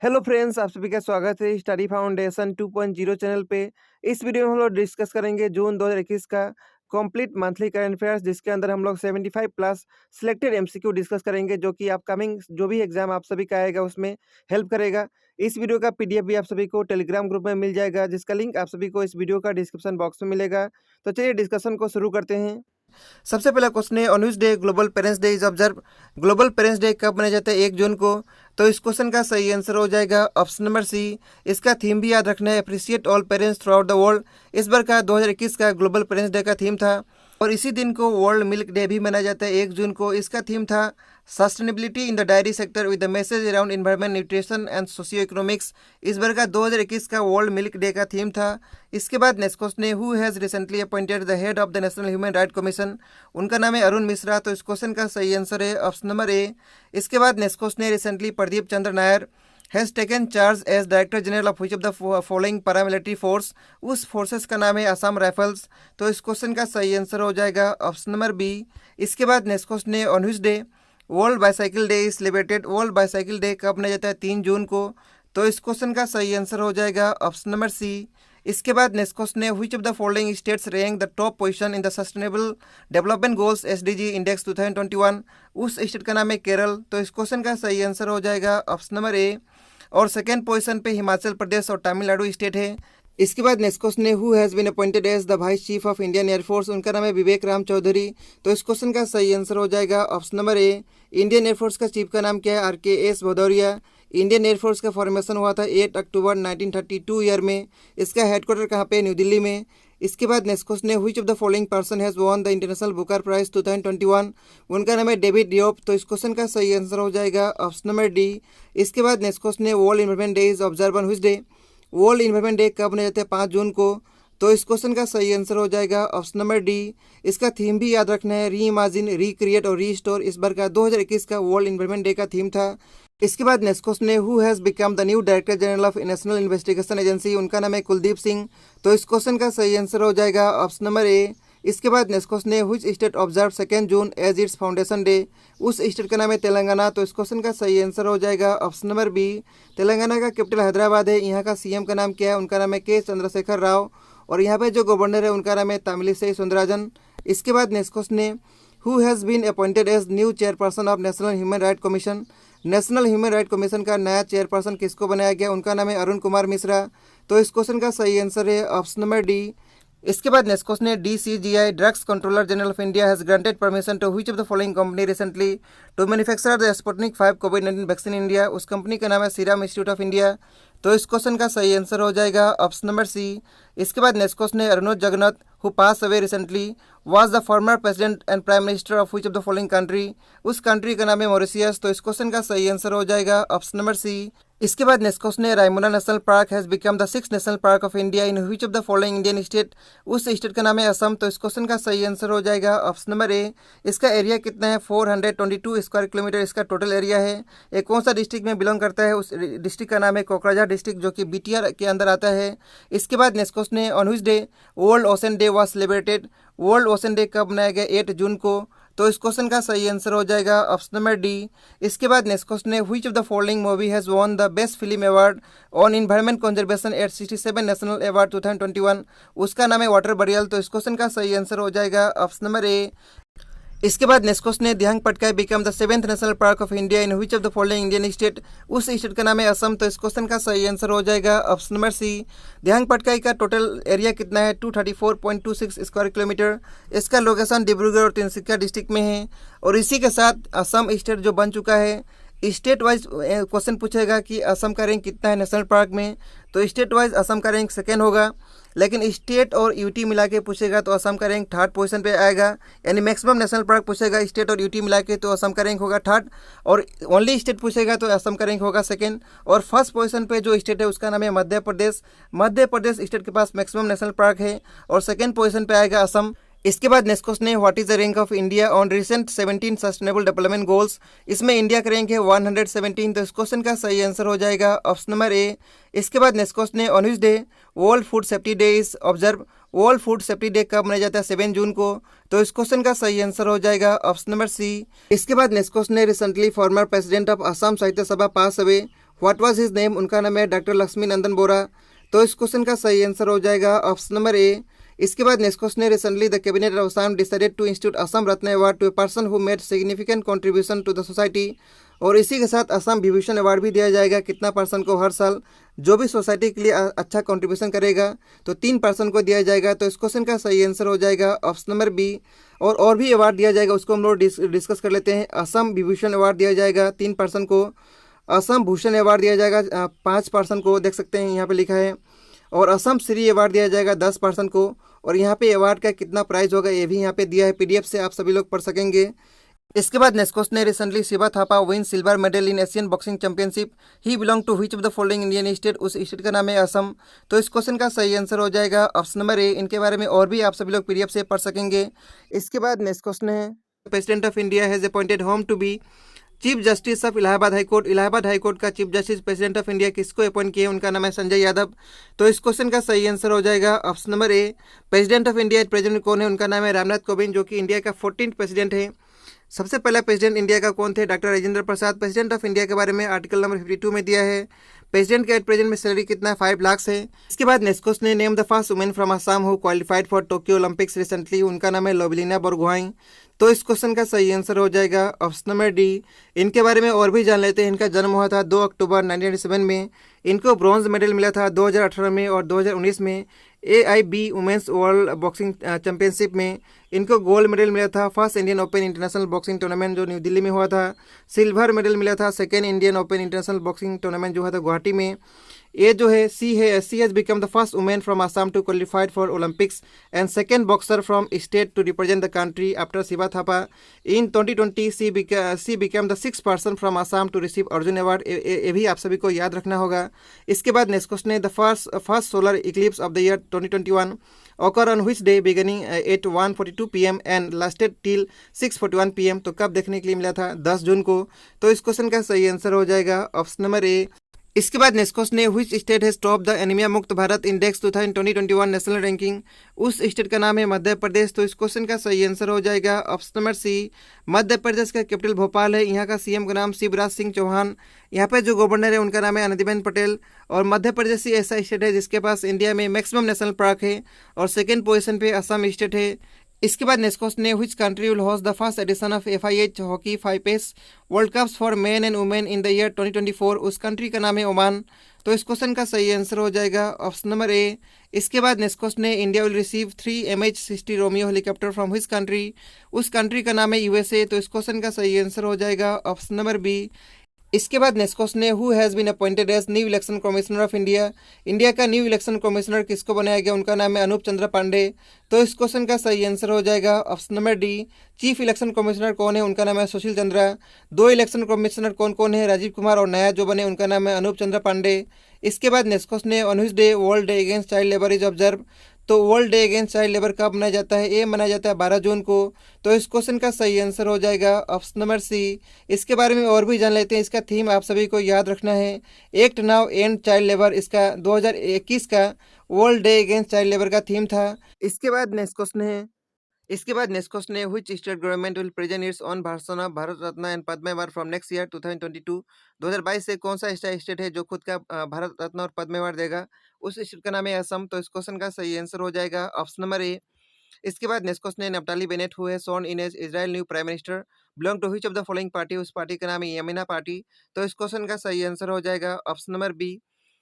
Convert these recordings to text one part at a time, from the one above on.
Hello friends, आप सभी का स्वागत है स्टडी फाउंडेशन 2.0 चैनल पे। इस वीडियो में हम लोग डिस्कस करेंगे जून 2021 का कंप्लीट मंथली करंट अफेयर्स, जिसके अंदर हम लोग 75 प्लस सिलेक्टेड एमसीक्यू डिस्कस करेंगे, जो कि अपकमिंग जो भी एग्जाम आप सभी का आएगा उसमें हेल्प करेगा। इस वीडियो का पीडीएफ भी आप सभी को टेलीग्राम ग्रुप में मिल जाएगा, जिसका लिंक आप सभी को इस वीडियो का डिस्क्रिप्शन बॉक्स में मिलेगा। तो चलिए डिस्कशन को शुरू करते हैं। सबसे पहला क्वेश्चन है, on which day global parents day is observe. Global parents day कब मनाया जाता है? 1 जून को। तो इस क्वेश्चन का सही आंसर हो जाएगा ऑप्शन नंबर सी। इसका थीम भी याद रखना है, appreciate all parents through out the world. इस बार का 2021 का ग्लोबल पेरेंट्स डे का थीम था। और इसी दिन को वर्ल्ड मिल्क डे भी मनाया जाता है 1 जून को। इसका थीम था sustainability in the diary sector with the message around environment, nutrition and socio economics. इस बार का 2021 का वर्ल्ड मिल्क डे का थीम था। इसके बाद नेक्स्ट क्वेश्चन है, who has recently appointed the head of the national human right commission. उनका नाम है अरुण मिश्रा। तो इस क्वेश्चन का सही आंसर है ऑप्शन नंबर ए। इसके बाद नेक्स्ट क्वेश्चन है, recently Pradeep Chandra Nair has taken charge as director general of which of the following paramilitary force. उस फोर्सेस का नाम है असम राइफल्स। तो इस क्वेश्चन का सही आंसर हो जाएगा ऑप्शन नंबर बी। इसके बाद नेक्स्ट क्वेश्चन है, on which day world bicycle day is celebrated. World bicycle day कब मनाया जाता है? 3 जून को। तो इस क्वेश्चन का सही आंसर हो जाएगा ऑप्शन नंबर सी। इसके बाद नेक्स्ट क्वेश्चन है, which of the following states rank the top position in the sustainable development goals SDG index 2021। उस स्टेट का नाम है केरल। तो इस क्वेश्चन का सही आंसर हो जाएगा ऑप्शन नंबर ए। और सेकेंड पोजीशन पे हिमाचल प्रदेश और तमिलनाडु स्टेट है। इसके बाद नेक्स्ट क्वेश्चन है, who has been appointed as the vice chief of Indian air force. उनका नाम है विवेक राम चौधरी। तो इस क्वेश्चन का सही आंसर हो जाएगा option number A. Indian air force का चीफ का नाम क्या है? RKS भदौरिया। इंडियन एयरफोर्स का फॉर्मेशन हुआ था 8 अक्टूबर 1932 ईयर में। इसका हेडक्वार्टर कहाँ पे? न्यू दिल्ली में। इसके बाद नेक्स्ट क्वेश्चन है, which of the following person has won the international Booker prize 2021। उनका नाम है डेविड डियोप। तो इस क्वेश्चन का सही आंसर हो जाएगा ऑप्शन नंबर डी। इसके बाद नेक्स्ट क्वेश्चन है, world environment day is observe on which day. World environment day कब मनाया जाता है? 5 जून को। तो इस क्वेश्चन का सही आंसर हो जाएगा ऑप्शन नंबर डी। इसका थीम भी याद रखना है, री इमेजिन, रिक्रिएट और रीस्टोर। इस बार का 2021 का वर्ल्ड एनवायरमेंट डे का थीम था। इसके बाद नेक्स्ट क्वेश्चन है, who has become the new director general of national investigation agency. उनका नाम है कुलदीप सिंह। तो इस क्वेश्चन का सही आंसर हो जाएगा ऑप्शन नंबर ए। इसके बाद नेक्स्ट क्वेश्चन है, which state observe 2 June as its foundation day. उस स्टेट का नाम है तेलंगाना। तो इस क्वेश्चन का सही आंसर हो जाएगा ऑप्शन नंबर बी। तेलंगाना का कैपिटल हैदराबाद है। यहाँ का सीएम का नाम क्या है? उनका नाम है के चंद्रशेखर राव। और यहाँ पे जो गवर्नर है उनका नाम है तमिलिसई सुंदराजन। इसके बाद नेक्स्ट क्वेश्चन है, who has been appointed as new chairperson of national human right commission. National human right commission का नया चेयरपर्सन किसको बनाया गया? उनका नाम है अरुण कुमार मिश्रा। तो इस क्वेश्चन का सही आंसर है ऑप्शन नंबर डी। इसके बाद नेक्स्ट क्वेश्चन है, DCGI drugs controller general of India has granted permission to which of the following company recently to manufacture the Sputnik 5 कोविड-19 वैक्सीन इन इंडिया। उस कंपनी का नाम है सीरम इंस्टीट्यूट ऑफ इंडिया। तो इस क्वेश्चन का सही आंसर हो जाएगा ऑप्शन नंबर सी। इसके बाद नेक्स्ट क्वेश्चन है, अरुणोज Jugnauth who passed away recently was the former president and prime minister of which of the following country. उस कंट्री का नाम है मॉरिशियस। तो इस क्वेश्चन का सही आंसर हो जाएगा ऑप्शन नंबर सी। इसके बाद नेक्स्ट क्वेश्चन है, Raimona national park has become the 6th national park of India in which of the following Indian state. उस स्टेट का नाम है असम। तो इस क्वेश्चन का सही आंसर हो जाएगा ऑप्शन नंबर ए। इसका एरिया कितना है? 422 स्क्वायर किलोमीटर इसका टोटल एरिया है। ये कौन सा डिस्ट्रिक्ट में बिलोंग करता है? उस डिस्ट्रिक्ट का नाम है कोकराझार डिस्ट्रिक्ट, जो कि BTR के अंदर आता है। इसके बाद नेक्स्ट क्वेश्चन है, on which day world ocean day was celebrated. World ocean day कब मनाया गया? 8 जून को। तो इस क्वेश्चन का सही आंसर हो जाएगा ऑप्शन नंबर डी। इसके बाद नेक्स्ट क्वेश्चन है, which of the following movie has won the best film award on environment conservation at 67 national award 2021। उसका नाम है वाटर बरियल। तो इस क्वेश्चन का सही आंसर हो जाएगा ऑप्शन नंबर ए। इसके बाद नेक्स्ट क्वेश्चन है, Dehing Patkai become the 7th national park of India in which of the following Indian state. उस स्टेट का नाम है असम। तो इस क्वेश्चन का सही आंसर हो जाएगा ऑप्शन नंबर सी। दियांग पटकाई का टोटल एरिया कितना है? 234.26 स्क्वायर किलोमीटर। इसका लोकेशन डिब्रूगढ़ और तिनसुकिया डिस्ट्रिक्ट में है। और इसी के साथ असम स्टेट जो बन चुका है। स्टेट वाइज क्वेश्चन पूछेगा कि असम का रैंक कितना है नेशनल पार्क में। तो स्टेट वाइज असम का रैंक 2nd होगा, लेकिन स्टेट और यूटी मिला के पूछेगा तो असम का रैंक 3rd पोजीशन पे आएगा। यानी मैक्सिमम नेशनल पार्क पूछेगा स्टेट और यूटी मिला के तो असम का रैंक होगा 3rd, और ओनली स्टेट पूछेगा तो असम का रैंक होगा 2nd। और फर्स्ट पोजीशन पे जो स्टेट है उसका नाम है मध्य प्रदेश। मध्य प्रदेश स्टेट के पास मैक्सिमम नेशनल पार्क है और 2nd पोजीशन पे आएगा असम। इसके बाद नेक्स्ट क्वेश्चन है, what is the rank of India on recent 17 sustainable development goals. इसमें इंडिया का रैंक है 117। तो इस क्वेश्चन का सही आंसर हो जाएगा ऑप्शन नंबर ए। इसके बाद नेक्स्ट क्वेश्चन है, on which day world food safety day is observe. World food safety day कब मनाया जाता है? 7 जून को। तो इस क्वेश्चन का सही आंसर हो जाएगा ऑप्शन नंबर सी। इसके बाद नेक्स्ट क्वेश्चन है, recently former president of Assam Sahitya Sabha pass away what was his name, उनका नाम है डॉक्टर लक्ष्मी नंदन बोरा। तो इस क्वेश्चन का सही आंसर हो जाएगा ऑप्शन नंबर ए। इसके बाद नेक्स्ट क्वेश्चन है, recently the cabinet of Assam decided to institute Assam Ratna award to a person who made significant contribution to the society. और इसी के साथ असम विभूषण अवार्ड भी दिया जाएगा कितना पर्सन को हर साल, जो भी सोसाइटी के लिए अच्छा कंट्रीब्यूशन करेगा, तो 3 पर्सन को दिया जाएगा। तो इस क्वेश्चन का सही आंसर हो जाएगा ऑप्शन नंबर बी। और भी अवार्ड दिया जाएगा, उसको हम लोग डिस्कस कर लेते हैं। असम विभूषण अवार्ड दिया जाएगा 3 पर्सन को, असम भूषण अवार्ड दिया जाएगा 5 पर्सन को, देख सकते हैं यहाँ पे लिखा है। और असम श्री अवार्ड दिया जाएगा 10 पर्सन को। और यहाँ पे अवार्ड का कितना प्राइस होगा ये भी यहाँ पे दिया है, पीडीएफ से आप सभी लोग पढ़ सकेंगे। इसके बाद नेक्स्ट क्वेश्चन है, recently Shiva Thapa win silver medal in Asian boxing championship, he belong to which of the following Indian state, उस स्टेट का नाम है असम। तो इस क्वेश्चन का सही आंसर हो जाएगा ऑप्शन नंबर ए। इनके बारे में और भी आप सभी लोग पीडीएफ से पढ़ सकेंगे। इसके बाद नेक्स्ट क्वेश्चन है, president of India has appointed home to be chief justice of Allahabad high court. Allahabad high court का chief justice president of India किसको अपॉइंट किए, उनका नाम है संजय यादव। तो इस क्वेश्चन का सही आंसर हो जाएगा option number A. President of India present कौन है, उनका नाम है रामनाथ कोविंद, जो कि इंडिया का 14th प्रेसिडेंट है। सबसे पहला प्रेसिडेंट इंडिया का कौन थे, doctor Rajendra Prasad. President of India के बारे में आर्टिकल नंबर 52 में दिया है। प्रेसिडेंट का एट प्रेजेंट में सैलरी कितना है, 5 लाख है। इसके बाद नेक्स्ट क्वेश्चन है, name the first women from Assam who qualified for Tokyo Olympics recently, उनका नाम है लोबलिना बोरगोहाई। तो इस क्वेश्चन का सही आंसर हो जाएगा ऑप्शन नंबर डी। इनके बारे में और भी जान लेते हैं। इनका जन्म हुआ था 2 अक्टूबर 1997 में। इनको ब्रॉन्ज मेडल मिला था 2018 में और 2019 में AIB women's world boxing championship में। इनको गोल्ड मेडल मिला था first Indian open international boxing tournament जो न्यू दिल्ली में हुआ था। सिल्वर मेडल मिला था second Indian open international boxing tournament जो हुआ था गुवाहाटी में। ये जो है she has become the first women from Assam to qualified for Olympics and second boxer from state to represent the country after Shiva Thapa. In 2020 C become the 6th person from Assam to receive Arjuna award. ये भी आप सभी को याद रखना होगा। इसके बाद नेक्स्ट क्वेश्चन है, the first solar Eclipse of the year 2021 occur on which day beginning at 1:42 PM and lasted till 6:41 PM। तो कब देखने के लिए मिला था, 10 जून को। तो इस क्वेश्चन का सही आंसर हो जाएगा ऑप्शन नंबर ए। इसके बाद नेक्स्ट क्वेश्चन है, which state has top the anaemia मुक्त भारत इंडेक्स 2021 नेशनल रैंकिंग, उस स्टेट का नाम है मध्य प्रदेश। तो इस क्वेश्चन का सही आंसर हो जाएगा option number C. Madhya Pradesh का कैपिटल भोपाल है। यहाँ का सीएम का नाम शिवराज सिंह चौहान। यहाँ पे जो गवर्नर है उनका नाम है आनंदीबेन पटेल। और मध्य प्रदेश ही ऐसा स्टेट है जिसके पास इंडिया में मैक्सिमम नेशनल पार्क है। और सेकेंड पोजीशन पे असम स्टेट है। इसके बाद नेक्स्ट क्वेश्चन है, which country will host the first edition of FIH hockey 5S world cups for main and women in the year 2024, उस कंट्री का नाम है ओमान। तो इस क्वेश्चन का सही आंसर हो जाएगा ऑप्शन नंबर ए। इसके बाद नेक्स्ट क्वेश्चन है, India will receive 3 MH-60 Romeo helicopter from which country, उस कंट्री का नाम है USA। तो इस क्वेश्चन का सही आंसर हो जाएगा ऑप्शन नंबर बी। इसके बाद नेक्स्ट क्वेश्चन है, who has been appointed as new election commissioner of India. India का न्यू इलेक्शन कमिश्नर किसको बनाया गया, उनका नाम है अनूप चंद्र पांडे। तो इस क्वेश्चन का सही आंसर हो जाएगा option number D. Chief election commissioner कौन है, उनका नाम है सुशील चंद्रा। 2 इलेक्शन कमिश्नर कौन कौन है, राजीव कुमार, और नया जो बने उनका नाम है अनूप चंद्र पांडे। इसके बाद नेक्स्ट क्वेश्चन है, on which day world day against child labour is observe. तो world day against child labour कब मनाया जाता है, ये मनाया जाता है 12 जून को। तो इस क्वेश्चन का सही आंसर हो जाएगा ऑप्शन नंबर सी। इसके बारे में और भी जान लेते हैं। इसका थीम आप सभी को याद रखना है, act now and child labour. इसका 2021 का world day against child labour का थीम था। इसके बाद नेक्स्ट क्वेश्चन है, which state government will present its on भाषण of Bharat Ratna and Padma award from next year 2022। 2022 से कौन सा ऐसा स्टेट है जो खुद का भारत रत्न और पद्म अवार्ड देगा, उस स्टेट का नाम है असम। तो इस क्वेश्चन का सही आंसर हो जाएगा ऑप्शन नंबर ए। इसके बाद नेक्स्ट क्वेश्चन है, Naftali Bennett who has sworn in as Israel new prime minister belong to which of the following party, उस पार्टी का नाम है यमिना पार्टी। तो इस क्वेश्चन का सही आंसर हो जाएगा ऑप्शन नंबर बी।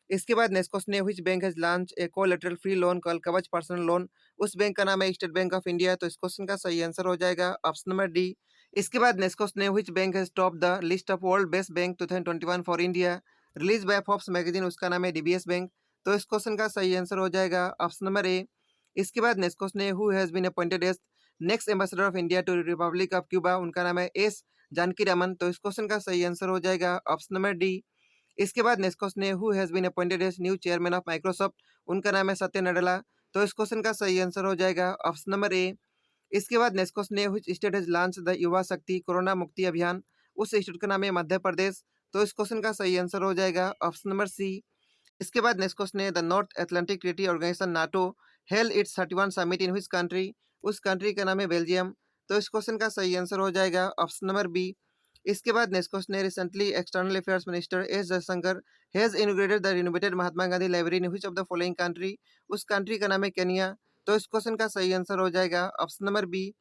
इसके बाद नेक्स्ट क्वेश्चन है, which bank has launch a collateral free loan called Kavach personal loan, उस बैंक का नाम है स्टेट बैंक ऑफ इंडिया। तो इस क्वेश्चन का सही आंसर हो जाएगा ऑप्शन नंबर डी। इसके बाद नेक्स्ट क्वेश्चन है, which bank has top the list of world best bank 2021 for India release by Forbes magazine, उसका नाम है DBS बैंक। तो इस क्वेश्चन का सही आंसर हो जाएगा ऑप्शन नंबर ए। इसके बाद नेक्स्ट क्वेश्चन है, who has been appointed as next ambassador of India to republic of Cuba, उनका नाम है एस जानकी रामन। तो इस क्वेश्चन का सही आंसर हो जाएगा ऑप्शन नंबर डी। इसके बाद नेक्स्ट क्वेश्चन है, who has been appointed as new chairman of Microsoft, उनका नाम है सत्य नडेला। तो इस क्वेश्चन का सही आंसर हो जाएगा ऑप्शन नंबर ए। इसके बाद नेक्स्ट क्वेश्चन है, which state has launch the युवा शक्ति कोरोना मुक्ति अभियान, उस स्टेट का नाम है मध्य प्रदेश। तो इस क्वेश्चन का सही आंसर हो जाएगा ऑप्शन नंबर सी। इसके बाद नेक्स्ट क्वेश्चन है, the north Atlantic treaty organization NATO held its 31 summit in which country, उस कंट्री का नाम है बेल्जियम। तो इस क्वेश्चन का सही आंसर हो जाएगा ऑप्शन नंबर बी। इसके बाद नेक्स्ट क्वेश्चन है, recently external affairs minister S Jaishankar has inaugurated the renovated Mahatma Gandhi library in which of the following country. उस कंट्री का नाम है केनिया। तो इस क्वेश्चन का सही आंसर हो जाएगा ऑप्शन नंबर बी।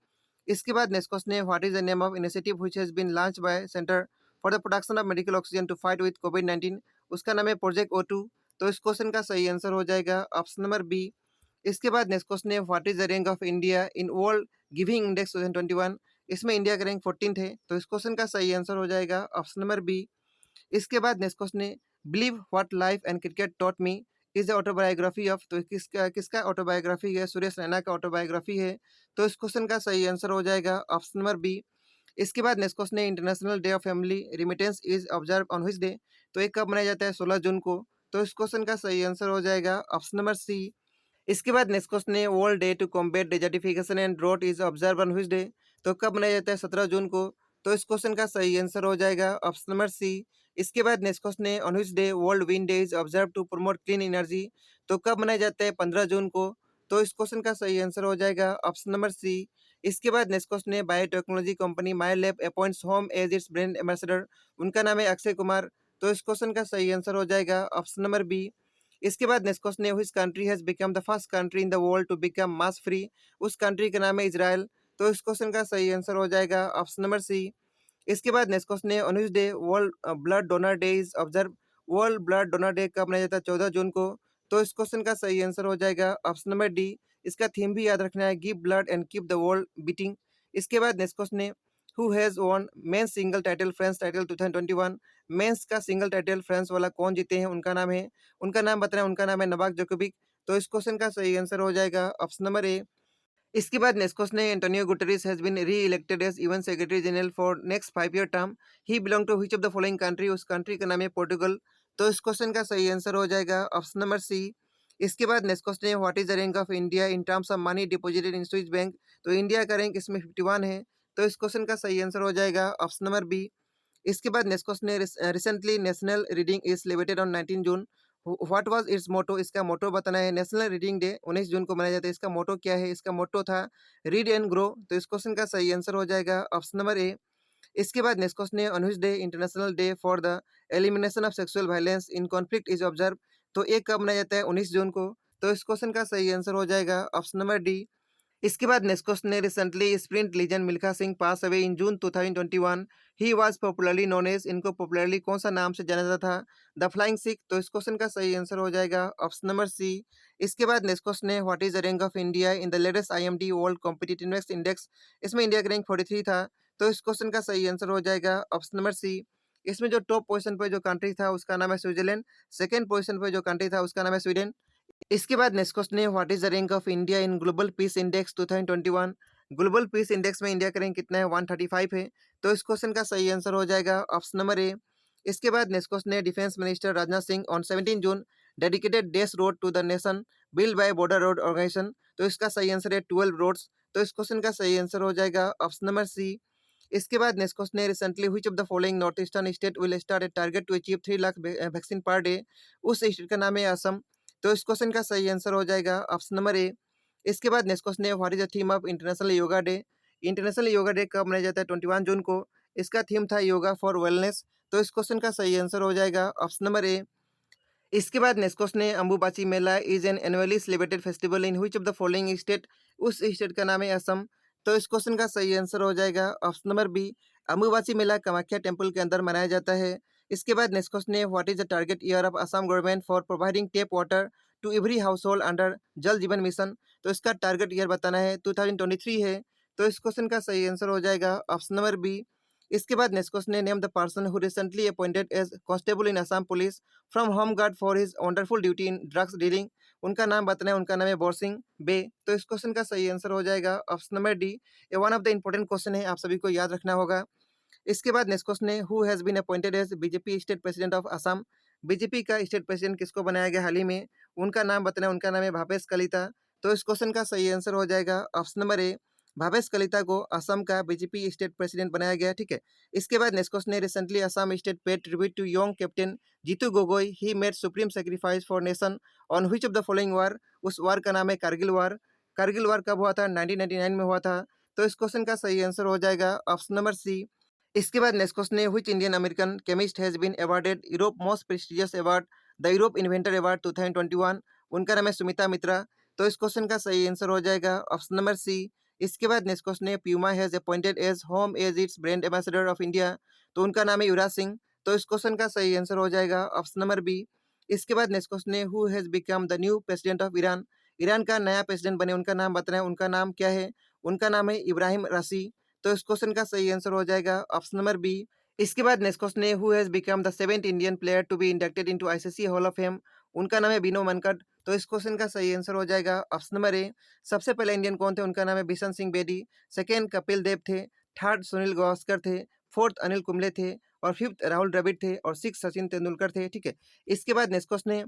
इसके बाद नेक्स्ट क्वेश्चन है, what is the name of initiative which has been launched by centre for the production of medical oxygen to fight with कोविड-19। उसका नाम है प्रोजेक्ट O2। तो इस क्वेश्चन का सही आंसर हो जाएगा ऑप्शन नंबर बी। इसके बाद नेक्स्ट क्वेश्चन है, what is the rank of India in world giving index 2021। इसमें इंडिया का रैंक 14th है। तो इस क्वेश्चन का सही आंसर हो जाएगा ऑप्शन नंबर बी। इसके बाद नेक्स्ट क्वेश्चन है, believe what life and cricket taught me is the autobiography of. तो किसका किसका ऑटोबायोग्राफी है? सुरेश रैना का ऑटोबायोग्राफी है। तो इस क्वेश्चन का सही आंसर हो जाएगा ऑप्शन नंबर बी। इसके बाद नेक्स्ट क्वेश्चन है, international day of family remittance is observe on which day. तो ये कब मनाया जाता है? 16 जून को। तो इस क्वेश्चन का सही आंसर हो जाएगा ऑप्शन नंबर सी। इसके बाद नेक्स्ट क्वेश्चन है, world day to combat desertification and drought is observe on which day. तो कब मनाया जाता है? 17 जून को। तो इस क्वेश्चन का सही आंसर हो जाएगा ऑप्शन नंबर सी। इसके बाद नेक्स्ट क्वेश्चन है, on which day world wind day is observe to promote clean energy. तो कब मनाया जाता है? 15 जून को। तो इस क्वेश्चन का सही आंसर हो जाएगा ऑप्शन नंबर सी। इसके बाद नेक्स्ट क्वेश्चन है, biotechnology company My Lab appoints whom as its brand ambassador. उनका नाम है अक्षय कुमार। तो इस क्वेश्चन का सही आंसर हो जाएगा ऑप्शन नंबर बी। इसके बाद नेक्स्ट क्वेश्चन है, which country has become the first country in the world to become mask free. उस कंट्री का नाम है इजराइल। तो इस क्वेश्चन का सही आंसर हो जाएगा ऑप्शन नंबर सी। इसके बाद नेक्स्ट क्वेश्चन है, on which day world blood donor day is observe. World blood donor day कब मनाया जाता है? 14 जून को। तो इस क्वेश्चन का सही आंसर हो जाएगा ऑप्शन नंबर डी। इसका थीम भी याद रखना है, give blood and keep the world beating. इसके बाद नेक्स्ट क्वेश्चन है, who has won men's single title French title 2021। Men's का सिंगल टाइटल फ्रेंच वाला कौन जीते हैं? उनका नाम है, उनका नाम बताना है। उनका नाम है नोवाक जोकोविक। तो इस क्वेश्चन का सही आंसर हो जाएगा ऑप्शन नंबर ए। इसके बाद नेक्स्ट क्वेश्चन है, Antonio Guterres has been reelected as UN secretary general for next 5 year term. He belong to which of the following country. उस कंट्री का नाम है पोर्टुगल। तो इस क्वेश्चन का सही आंसर हो जाएगा ऑप्शन नंबर सी। इसके बाद नेक्स्ट क्वेश्चन है, what is the rank of India in terms of money deposited in Swiss bank. तो इंडिया का रैंक इसमें 51 है। तो इस क्वेश्चन का सही आंसर हो जाएगा ऑप्शन नंबर बी। इसके बाद नेक्स्ट क्वेश्चन है, recently national reading is celebrated on 19 June. What was its motto. इसका मोटो बताना है। नेशनल रीडिंग डे 19 जून को मनाया जाता है। इसका मोटो क्या है? इसका मोटो था रीड एंड ग्रो। तो इस क्वेश्चन का सही आंसर हो जाएगा ऑप्शन नंबर ए। इसके बाद नेक्स्ट क्वेश्चन है, on which day international day for the elimination of sexual violence in conflict is observe. तो ये कब मनाया जाता है? 19 जून को। तो इस क्वेश्चन का सही आंसर हो जाएगा ऑप्शन नंबर डी। इसके बाद नेक्स्ट क्वेश्चन है, recently sprint legend Milkha Singh pass away in June 2021। He was popularly known as. इनको पॉपुलरली कौन सा नाम से जाना जाता था? The flying Sikh. तो इस क्वेश्चन का सही आंसर हो जाएगा ऑप्शन नंबर सी। इसके बाद नेक्स्ट क्वेश्चन है, what is the rank of India in the latest IMD world competitiveness index. इसमें इंडिया का रैंक 43 था। तो इस क्वेश्चन का सही आंसर हो जाएगा ऑप्शन नंबर सी। इसमें जो टॉप पोजीशन पर जो कंट्री था उसका नाम है स्विट्जरलैंड। सेकंड पोजीशन पर जो कंट्री था उसका नाम है स्वीडन। इसके बाद नेक्स्ट क्वेश्चन है, what is the rank of India in global peace index 2021। Global peace index में इंडिया का रैंक कितना है? 135 है। तो इस क्वेश्चन का सही आंसर हो जाएगा ऑप्शन नंबर ए। इसके बाद नेक्स्ट क्वेश्चन है, defence minister Rajnath Singh on 17 June dedicated these road to the nation build by border road organization. तो इसका सही आंसर है 12 रोड्स। तो इस क्वेश्चन का सही आंसर हो जाएगा ऑप्शन नंबर सी। इसके बाद नेक्स्ट क्वेश्चन है, recently which of the following north eastern state will start a target to achieve 3 lakh vaccine per day. उस स्टेट का नाम है असम। तो इस क्वेश्चन का सही आंसर हो जाएगा ऑप्शन नंबर ए। इसके बाद नेक्स्ट क्वेश्चन है, what is the theme of international yoga day. International yoga day कब मनाया जाता है? 21 जून को। इसका थीम था योगा फॉर वेलनेस। तो इस क्वेश्चन का सही आंसर हो जाएगा ऑप्शन नंबर ए। इसके बाद नेक्स्ट क्वेश्चन है, Ambubachi Mela is an annually celebrated festival in which of the following state. उस स्टेट का नाम है असम। तो इस क्वेश्चन का सही आंसर हो जाएगा option number B. Ambubachi Mela Kamakhya temple के अंदर मनाया जाता है। इसके बाद नेक्स्ट क्वेश्चन है, what is the target year of Assam government for providing tap water to every household under Jal Jeevan mission. तो इसका टारगेट ईयर बताना है। 2023 है। तो इस क्वेश्चन का सही आंसर हो जाएगा ऑप्शन नंबर बी। इसके बाद नेक्स्ट क्वेश्चन है, name the person who recently appointed as constable in Assam police from home guard for his wonderful duty in drugs dealing. उनका नाम बताना है। उनका नाम है बोरसिंह बे। तो इस क्वेश्चन का सही आंसर हो जाएगा ऑप्शन नंबर डी। ये one of the important question है, आप सभी को याद रखना होगा। इसके बाद नेक्स्ट क्वेश्चन है, who has been appointed as BJP state president of Assam. BJP का स्टेट प्रेसिडेंट किसको बनाया गया हाल ही में? उनका नाम बताना है। उनका नाम है भावेश कलिता। तो इस क्वेश्चन का सही आंसर हो जाएगा option number A. Bhavesh Kalita को असम का बीजेपी स्टेट प्रेसिडेंट बनाया गया। ठीक है। इसके बाद नेक्स्ट क्वेश्चन है, recently Assam state paid tribute to young captain Jitu Gogoi. He made supreme sacrifice for nation on which of the following war. उस वार का नाम है कारगिल वार। कारगिल वार कब हुआ था? 1999 में हुआ था। तो इस क्वेश्चन का सही आंसर हो जाएगा ऑप्शन नंबर सी। इसके बाद नेक्स्ट क्वेश्चन है, which Indian American chemist has been awarded Europe most prestigious award the Europe inventor award 2021। उनका नाम है सुमिता मित्रा। तो इस क्वेश्चन का सही आंसर हो जाएगा ऑप्शन नंबर सी। इसके बाद नेक्स्ट क्वेश्चन है, Puma has appointed as whom as its brand ambassador of India. तो उनका नाम है युवराज सिंह। तो इस क्वेश्चन का सही आंसर हो जाएगा ऑप्शन नंबर बी। इसके बाद नेक्स्ट क्वेश्चन है, who has become the new president of Iran. Iran का नया प्रेसिडेंट बने, उनका नाम बताना है। उनका नाम क्या है? उनका नाम है इब्राहिम रासी। तो इस क्वेश्चन का सही आंसर हो जाएगा ऑप्शन नंबर बी। इसके बाद नेक्स्ट क्वेश्चन है, who has become the 7th Indian player to be inducted into ICC hall of fame. उनका नाम है बिनो मनकड। तो इस क्वेश्चन का सही आंसर हो जाएगा ऑप्शन नंबर ए। सबसे पहले इंडियन कौन थे? उनका नाम है बिशन सिंह बेदी। सेकेंड कपिल देव थे। थर्ड सुनील गावस्कर थे। फोर्थ अनिल कुंबले थे। और फिफ्थ राहुल द्रविड़ थे। और सिक्स सचिन तेंदुलकर थे। ठीक है। इसके बाद नेक्स्ट क्वेश्चन है,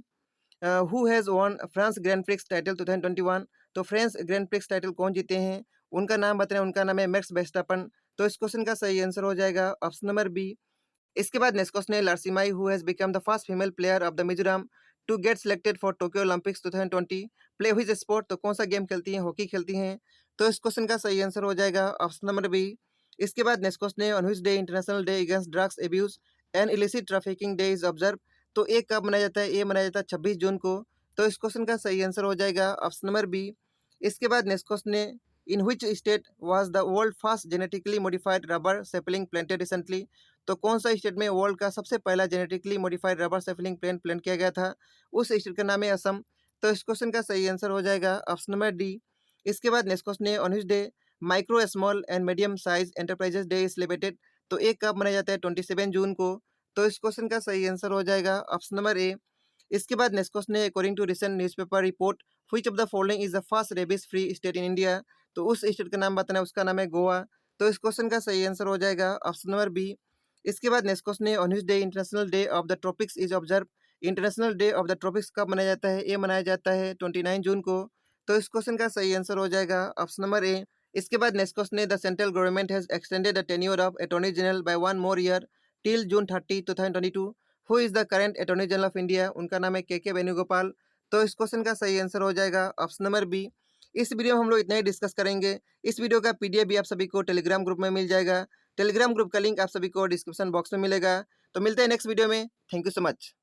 who has won France grand prix title 2021। तो फ्रांस ग्रैंड प्रिक्स टाइटल कौन जीते हैं? उनका नाम बताएं। उनका नाम है मैक्स वेस्टरपेन। तो इस क्वेश्चन का सही आंसर हो जाएगा ऑप्शन नंबर बी। इसके बाद नेक्स्ट क्वेश्चन है, Lalremsiami who has become the first female player of the Mizoram to get selected for Tokyo Olympics 2020 play which sport. तो कौन सा गेम खेलती हैं? हॉकी खेलती हैं। तो इस क्वेश्चन का सही आंसर हो जाएगा ऑप्शन नंबर बी। इसके बाद नेक्स्ट क्वेश्चन है, on which day international day against drugs abuse and illicit trafficking day is observe. तो ये कब मनाया जाता है? ये मनाया जाता है 26 जून को। तो इस क्वेश्चन का सही आंसर हो जाएगा ऑप्शन नंबर बी। इसके बाद नेक्स्ट क्वेश्चन है, in which state was the world first genetically modified rubber sapling planted recently. तो कौन सा स्टेट में वर्ल्ड का सबसे पहला genetically modified rubber sapling plant किया गया था? उस स्टेट का नाम है असम। तो इस क्वेश्चन का सही आंसर हो जाएगा ऑप्शन नंबर डी। इसके बाद नेक्स्ट क्वेश्चन है, on which day micro small and medium size enterprises day is celebrated. तो ये कब मनाया जाता है? 27 जून को। तो इस क्वेश्चन का सही आंसर हो जाएगा ऑप्शन नंबर ए। इसके बाद नेक्स्ट क्वेश्चन है, according to recent newspaper report which of the following is the first rabies free state in India. तो उस स्टेट का नाम बताना है। उसका नाम है गोवा। तो इस क्वेश्चन का सही आंसर हो जाएगा ऑप्शन नंबर बी। इसके बाद नेक्स्ट क्वेश्चन है, on which day international day of the tropics is observe. International day of the tropics कब मनाया जाता है? ये मनाया जाता है 29 जून को। तो इस क्वेश्चन का सही आंसर हो जाएगा ऑप्शन नंबर ए। इसके बाद नेक्स्ट क्वेश्चन है, the central government has extended the tenure of attorney general by 1 more year till June 30, 2022। Who is the current attorney general of India. उनका नाम है के वेणुगोपाल। तो इस क्वेश्चन का सही आंसर हो जाएगा ऑप्शन नंबर बी। इस वीडियो में हम लोग इतना ही डिस्कस करेंगे। इस वीडियो का पीडीएफ भी आप सभी को टेलीग्राम ग्रुप में मिल जाएगा। टेलीग्राम ग्रुप का लिंक आप सभी को डिस्क्रिप्शन बॉक्स में मिलेगा। तो मिलते हैं नेक्स्ट वीडियो में। Thank you so much.